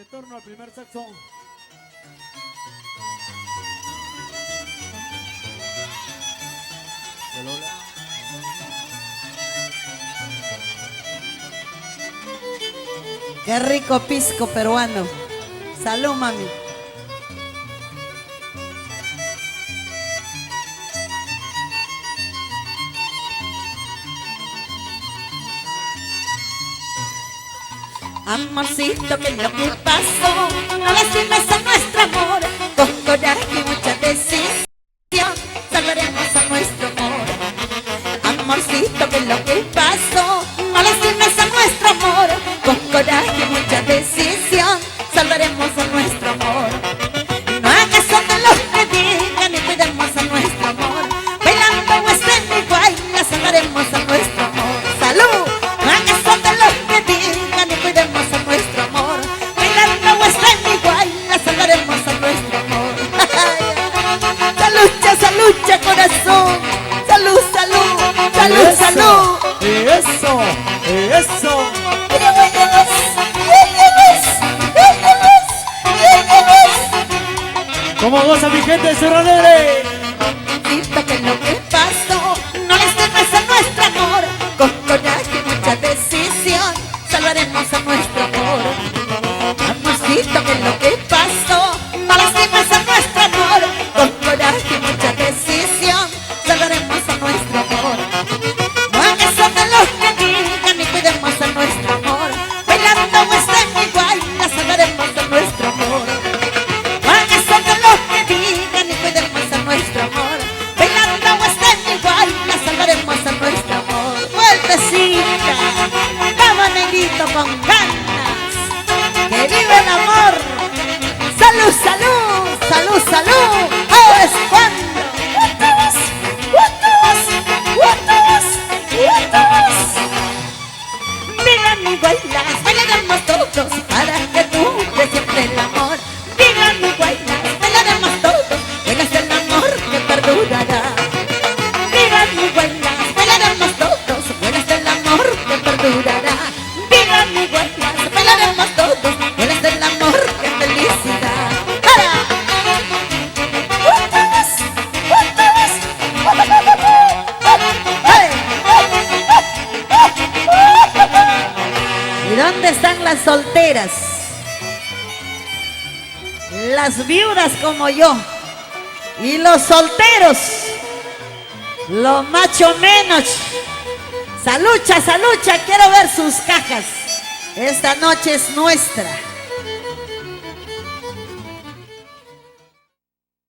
Retorno al primer saxo. De Lola. Qué rico pisco peruano. Salud, mami. Amorcito, que lo que pasó, no lastimes a nuestro amor. Con coraje y mucha decisión salvaremos a nuestro amor. Amorcito, que lo que pasó, no lastimes a nuestro amor. Con coraje y mucha decisión salvaremos a nuestro amor. No hagas caso de los que digan y cuidemos a nuestro amor. Bailando nuestra igual, salvaremos a nuestro amor. ¡Salud! No hagas caso de los que digan y cuidemos a nuestro amor. Bailando nuestra igual, salvaremos a nuestro amor. Salud, corazón. Salud, salud, salud, Eso, salud. Eso, eso. ¿Cómo goza mi gente de Cerro Alegre? Amorcito, que lo que pasó, no les temas a nuestro amor. Con coraje y mucha decisión salvaremos a nuestro amor. Amorcito, que lo que pasó, no les temas a nuestro amor. Con coraje y mucha decisión salvaremos a nuestro amor. No hagas caso de los que digan y cuidemos a nuestro amor. Bailando nuestra igual, salvaremos a nuestro amor. No hagas caso de los que digan y cuidemos a nuestro amor. Bailando nuestra igual, salvaremos a nuestro amor. Vueltecita, vamos negrito con ganas. Que vive el amor. Salud, salud, salud, salud. Ahora es cuando. Díganme igualas, bailaremos todos para que dure siempre el amor. Díganme igualas, bailaremos todos, bailas el amor que perdurará. Díganme igualas, bailaremos todos, bailas el amor que perdurará. Díganme igualas, bailaremos todos, bailas el amor que felicidad. ¡Para! ¿Y dónde están las solteras? Las viudas como yo. Y los solteros. Los macho menos. Salucha, salucha, quiero ver sus cajas. Esta noche es nuestra.